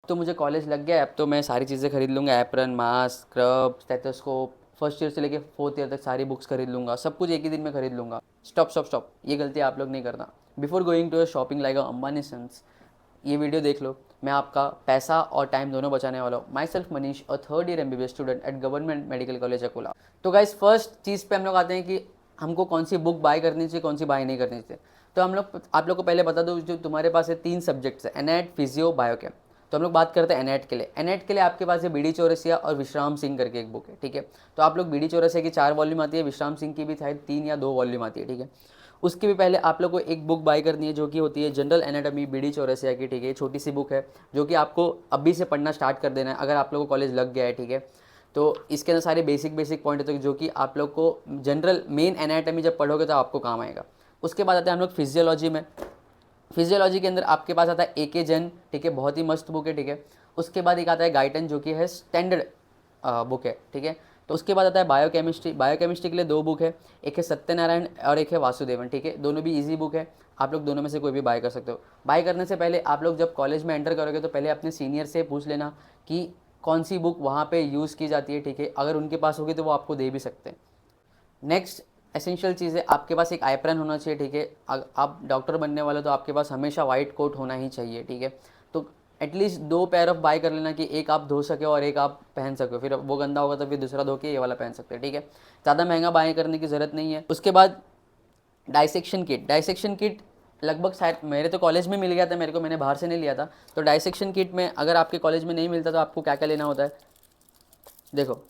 तो मुझे कॉलेज लग गया है, अब तो मैं सारी चीज़ें खरीद लूँगा, apron, mask, scrub, stethoscope, first year से लेके फोर्थ ईयर तक सारी बुक्स खरीद लूँगा, सब कुछ एक ही दिन में खरीद लूँगा। स्टॉप स्टॉप स्टॉप, ये गलती आप लोग नहीं करना। Before going to a shopping like a Ambani sons, ये वीडियो देख लो, मैं आपका पैसा और टाइम दोनों बचाने वाला हूँ। My self Manish, a third year MBBS student at government medical college Akola. तो गाइस फर्स्ट चीज़ पे हम लोग आते हैं कि हमको कौन सी बुक बाय करनी चाहिए, कौन सी बाय नहीं करनी चाहिए। तो आप लोग को पहले बता दूँ, जो तुम्हारे पास है 3 सब्जेक्ट्स है, एनएट, फिजियो, बायोकेम। तो हम लोग बात करते हैं एनएट के लिए। एनएट के लिए आपके पास है BD चौरसिया और विश्राम सिंह करके एक बुक है, ठीक है। तो आप लोग BD चौरसिया की 4 वॉल्यूम आती है, विश्राम सिंह की भी शायद 3 या 2 वॉल्यूम आती है, ठीक है। उसके भी पहले आप लोग को एक बुक बाय करनी है जो कि होती है जनरल एनाटॉमी BD चौरसिया की, ठीक है। छोटी सी बुक है जो कि आपको अभी से पढ़ना स्टार्ट कर देना है अगर आप लोग को कॉलेज लग गया है, ठीक है। तो इसके अंदर सारे बेसिक पॉइंट होते हैं जो कि आप लोग को जनरल मेन एनाटॉमी जब पढ़ोगे तो आपको काम आएगा। उसके बाद आते हैं हम लोग फिजियोलॉजी में। फिजियोलॉजी के अंदर आपके पास आता है AK जैन, ठीक है, बहुत ही मस्त बुक है, ठीक है। उसके बाद एक आता है गाइटन जो कि है स्टैंडर्ड बुक है, ठीक है। तो उसके बाद आता है बायोकेमिस्ट्री। बायोकेमिस्ट्री के लिए 2 बुक है, एक है सत्यनारायण और एक है वासुदेवन, ठीक है। दोनों भी इजी बुक है, आप लोग दोनों में से कोई भी बाय कर सकते हो। बाय करने से पहले आप लोग जब कॉलेज में एंटर करोगे तो पहले अपने सीनियर से पूछ लेना कि कौन सी बुक वहाँ पे यूज़ की जाती है, ठीक है। अगर उनके पास होगी तो वो आपको दे भी सकते हैं। नेक्स्ट एसेंशियल चीज़ है, आपके पास एक एप्रन होना चाहिए, ठीक है। आप डॉक्टर बनने वाले तो आपके पास हमेशा वाइट कोट होना ही चाहिए, ठीक है। तो एटलीस्ट 2 पेयर ऑफ बाय कर लेना कि एक आप धो सके और एक आप पहन सके, फिर वो गंदा होगा तो फिर दूसरा धो के ये वाला पहन सकते हैं, ठीक है। ज़्यादा महंगा बाय करने की ज़रूरत नहीं है। उसके बाद डाइसेक्शन किट। डाइसेक्शन किट लगभग शायद मेरे तो कॉलेज में मिल गया था, मेरे को, मैंने बाहर से नहीं लिया था। तो डाइसेक्शन किट में अगर आपके कॉलेज में नहीं मिलता तो आपको क्या क्या लेना होता है, देखो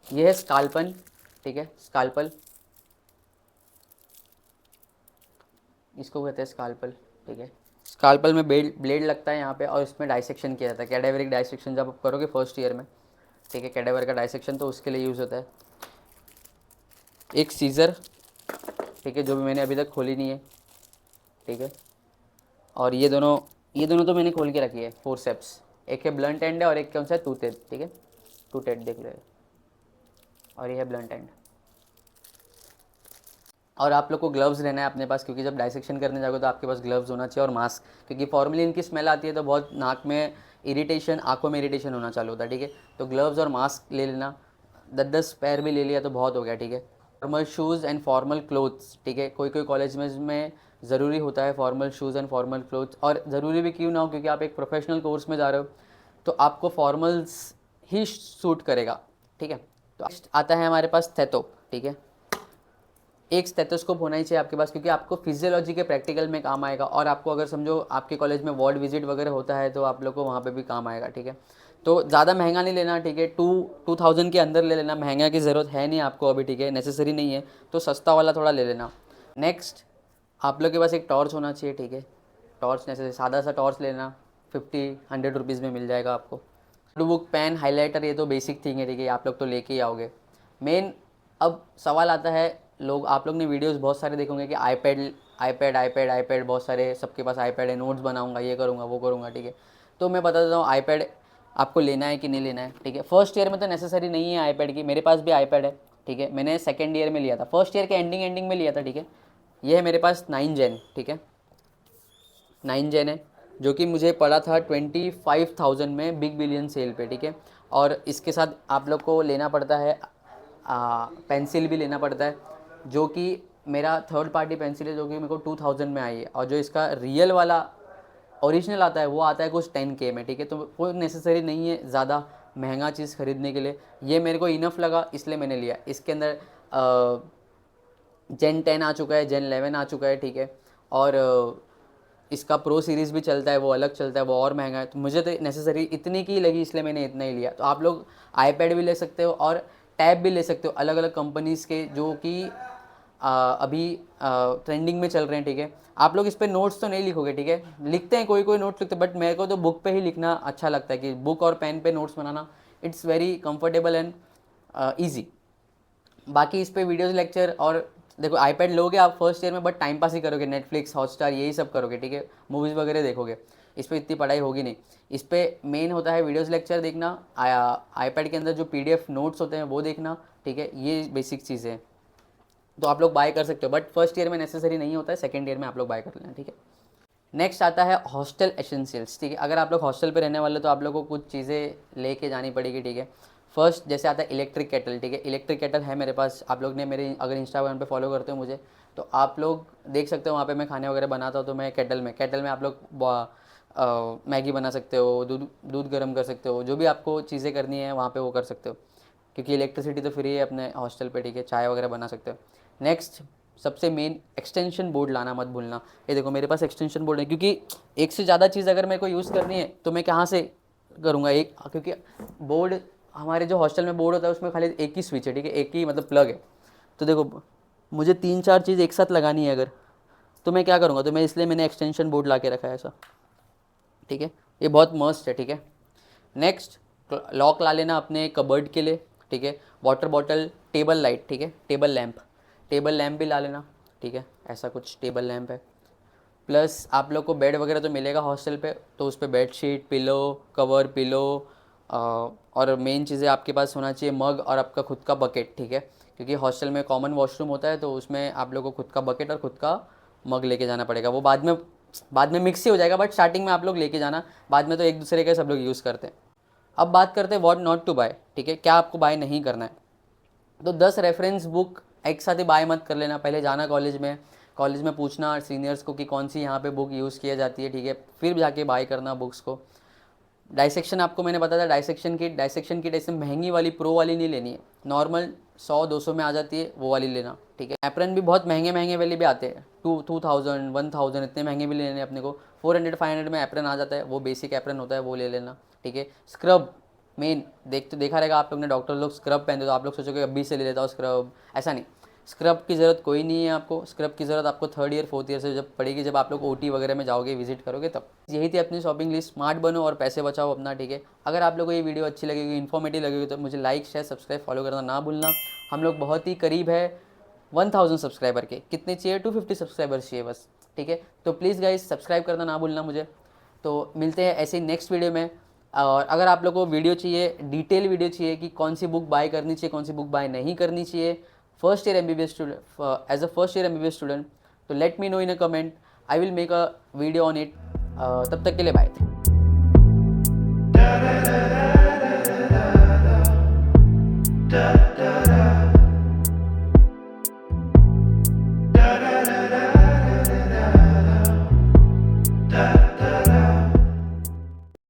ये है स्काल्पल, ठीक है। स्काल्पल, इसको कहते हैं स्काल्पल, ठीक है। स्काल्पल में ब्लेड लगता है यहाँ पे और इसमें डाइसेक्शन किया जाता है, कैडेवरिक डाइसेक्शन जब आप करोगे फर्स्ट ईयर में, ठीक है। कैडेवर का डाइसेक्शन तो उसके लिए यूज़ होता है। एक सीज़र, ठीक है, जो भी मैंने अभी तक खोली नहीं है, ठीक है। और ये दोनों तो मैंने खोल के रखी है, फोरसेप्स। एक है ब्लंट एंड है और एक कौन सा है, टूथेड, ठीक है। टूथेड देख लो, और ये है ब्लंट एंड। और आप लोग को ग्लव्स लेना है अपने पास, क्योंकि जब डाइसेक्शन करने जाओगे तो आपके पास ग्लव्स होना चाहिए, और मास्क, क्योंकि फॉर्मलिन की स्मेल आती है तो बहुत नाक में इरिटेशन, आंखों में इरिटेशन होना चालू होता है, ठीक है। तो ग्लव्स और मास्क ले लेना, 10-10 पैर भी ले लिया तो बहुत हो गया, ठीक है। Formal shoes and formal clothes, ठीक है। कोई कोई कॉलेज में ज़रूरी होता है formal shoes and formal clothes, और ज़रूरी भी क्यों ना हो, क्योंकि आप एक प्रोफेशनल कोर्स में जा रहे हो तो आपको फॉर्मल्स ही सूट करेगा, ठीक है। तो आता है हमारे पास स्टेथो, ठीक है। एक स्टेथोस्कोप होना ही चाहिए आपके पास, क्योंकि आपको फिजियोलॉजी के प्रैक्टिकल में काम आएगा, और आपको अगर समझो आपके कॉलेज में वार्ड विजिट वगैरह होता है तो आप लोग को वहाँ पे भी काम आएगा, ठीक है। तो ज़्यादा महंगा नहीं लेना, ठीक है। 2000 के अंदर ले लेना, महंगा की ज़रूरत है नहीं आपको अभी, ठीक है, नेसेसरी नहीं है, तो सस्ता वाला थोड़ा ले लेना। नेक्स्ट, आप लोग के पास एक टॉर्च होना चाहिए, ठीक है। टॉर्च नेसेसरी, सादा सा टॉर्च लेना, 50-100 रुपीज़ में मिल जाएगा आपको। बुक, पेन, हाइलाइटर, ये तो बेसिक थिंग है, ठीक है, आप लोग तो लेके ही आओगे। मेन अब सवाल आता है, लोग, आप लोग ने वीडियोस बहुत सारे देखोगे कि आईपैड आईपैड आईपैड आईपैड, बहुत सारे सबके पास आईपैड है, नोट्स बनाऊंगा, ये करूँगा, वो करूँगा, ठीक है। तो मैं बता देता हूँ आईपैड आपको लेना है कि नहीं लेना है, ठीक है। फर्स्ट ईयर में तो नेसेसरी नहीं है आईपैड की, मेरे पास भी आईपैड है, ठीक है। मैंने सेकेंड ईयर में लिया था, फर्स्ट ईयर के एंडिंग में लिया था, ठीक है। ये है मेरे पास 9 जेन, ठीक है, 9 जेन है, जो कि मुझे पड़ा था 25,000 में बिग बिलियन सेल पे, ठीक है। और इसके साथ आप लोग को लेना पड़ता है पेंसिल भी लेना पड़ता है, जो कि मेरा थर्ड पार्टी पेंसिल है, जो कि मेरे को 2000 में आई है, और जो इसका रियल वाला ओरिजिनल आता है वो आता है कुछ 10K में, ठीक है। तो कोई नेसेसरी नहीं है ज़्यादा महंगा चीज़ खरीदने के लिए, ये मेरे को इनफ लगा इसलिए मैंने लिया। इसके अंदर जेन 10 आ चुका है, जेन 11 आ चुका है, ठीक है। और इसका प्रो सीरीज़ भी चलता है, वो अलग चलता है, वो और महंगा है, तो मुझे तो नेसेसरी इतनी की लगी इसलिए मैंने इतना ही लिया। तो आप लोग आईपैड भी ले सकते हो और टैब भी ले सकते हो, अलग अलग कंपनीज़ के, जो कि अभी ट्रेंडिंग में चल रहे हैं, ठीक है। आप लोग इस पर नोट्स तो नहीं लिखोगे, ठीक है, लिखते हैं कोई कोई नोट्स लिखते हैं, बट मेरे को तो बुक पे ही लिखना अच्छा लगता है, कि बुक और पेन पे notes banana, it's very comfortable and easy. बाकी इस पे वीडियोस लेक्चर, और देखो आईपैड लोगे आप फर्स्ट ईयर में, बट टाइम पास ही करोगे, नेटफ्लिक्स, हॉटस्टार, यही सब करोगे, ठीक है, मूवीज़ वगैरह देखोगे, इस पर इतनी पढ़ाई होगी नहीं। इस पर मेन होता है वीडियोस लेक्चर देखना, आईपैड के अंदर जो PDF नोट्स होते हैं वो देखना, ठीक है, ये बेसिक चीज़ें हैं। तो आप लोग बाय कर सकते हो, बट फर्स्ट ईयर में नेसेसरी नहीं होता है, सेकेंड ईयर में आप लोग बाय कर लेना, ठीक है। नेक्स्ट आता है हॉस्टल एसेंशियल्स, ठीक है। अगर आप लोग हॉस्टल पे रहने वाले तो आप लोग को कुछ चीज़ें लेके जानी पड़ेगी, ठीक है। फर्स्ट जैसे आता है इलेक्ट्रिक केटल, ठीक है। इलेक्ट्रिक केटल है मेरे पास, आप लोग ने मेरे अगर इंस्टाग्राम पे फॉलो करते हो मुझे तो आप लोग देख सकते हो, वहाँ पे मैं खाने वगैरह बनाता हूँ तो मैं केटल में आप लोग मैगी बना सकते हो, दूध दूध गर्म कर सकते हो, जो भी आपको चीज़ें करनी है वहाँ पे वो कर सकते हो, क्योंकि इलेक्ट्रिसिटी तो फ्री है अपने हॉस्टल पे, ठीक है। चाय वगैरह बना सकते हो। नेक्स्ट सबसे मेन एक्सटेंशन बोर्ड लाना मत भूलना। ये देखो मेरे पास एक्सटेंशन बोर्ड है, क्योंकि एक से ज़्यादा चीज़ अगर मेरे को यूज़ करनी है तो मैं कहाँ से करूँगा, एक, क्योंकि बोर्ड हमारे जो हॉस्टल में बोर्ड होता है उसमें खाली एक ही स्विच है, ठीक है, एक ही मतलब प्लग है। तो देखो मुझे 3-4 चीज़ एक साथ लगानी है अगर, तो मैं क्या करूँगा, तो मैं इसलिए मैंने एक्सटेंशन बोर्ड ला के रखा है ऐसा, ठीक है। ये बहुत मस्त है, ठीक है। नेक्स्ट लॉक ला लेना अपने कबर्ड के लिए, ठीक है। वाटर बॉटल, टेबल लाइट, ठीक है, टेबल लैम्प भी ला लेना, ठीक है। ऐसा कुछ टेबल लैम्प है। प्लस आप लोग को बेड वगैरह तो मिलेगा हॉस्टल पे, तो उस पर बेडशीट, पिलो कवर, पिलो, और मेन चीज़ें आपके पास होना चाहिए मग और आपका खुद का बकेट, ठीक है। क्योंकि हॉस्टल में कॉमन वॉशरूम होता है तो उसमें आप लोगों को खुद का बकेट और खुद का मग लेके जाना पड़ेगा। वो बाद में मिक्स ही हो जाएगा, बट स्टार्टिंग में आप लोग लेके जाना, बाद में तो एक दूसरे का सब लोग यूज़ करते हैं। अब बात करते हैं व्हाट नॉट टू बाय, ठीक है, क्या आपको बाय नहीं करना है। तो 10 रेफरेंस बुक एक साथ ही बाय मत कर लेना, पहले जाना कॉलेज में पूछना सीनियर्स को कि कौन सी यहाँ पे बुक यूज़ किया जाती है, ठीक है, फिर जाके बाय करना बुक्स को। डाइसेक्शन आपको मैंने बताया था, डाइसेक्शन किट ऐसे महंगी वाली प्रो वाली नहीं लेनी है, नॉर्मल 100-200 में आ जाती है वो वाली लेना, ठीक है। एप्रन भी बहुत महंगे महंगे वाले भी आते हैं, 2000 इतने महंगे भी लेने अपने को, 400-500 में एप्रन आ जाता है, वो बेसिक एप्रन होता है, वो ले लेना, ठीक है। स्क्रब मेन देखा रहेगा आप लोग ने, डॉक्टर लोग स्क्रब पहनते तो आप लोग सोचोगे अभी से ले लेता हूँ स्क्रब, ऐसा नहीं। स्क्रब की ज़रूरत कोई नहीं है आपको, स्क्रब की ज़रूरत आपको 3rd ईयर 4th ईयर से जब पड़ेगी, जब आप लोग ओटी वगैरह में जाओगे, विजिट करोगे तब। यही थी अपनी शॉपिंग लिस्ट। स्मार्ट बनो और पैसे बचाओ अपना, ठीक है। अगर आप लोगों को ये वीडियो अच्छी लगेगी, इन्फॉर्मेटिव लगेगी, तो मुझे लाइक शेयर सब्सक्राइब फॉलो करना ना भूलना। हम लोग बहुत ही करीब है 1000 सब्सक्राइबर के, कितने चाहिए, 250 सब्सक्राइबर्स चाहिए बस, ठीक है। तो प्लीज़ गाइस सब्सक्राइब करना ना भूलना मुझे। तो मिलते हैं ऐसे ही नेक्स्ट वीडियो में। और अगर आप लोगों को वीडियो चाहिए, डिटेल वीडियो चाहिए कि कौन सी बुक बाय करनी चाहिए, कौन सी बुक बाय नहीं करनी चाहिए, first year MBBS student, as a first year MBBS student, तो let me know in a comment, I will make a video on it. तब तक के लिए बाय।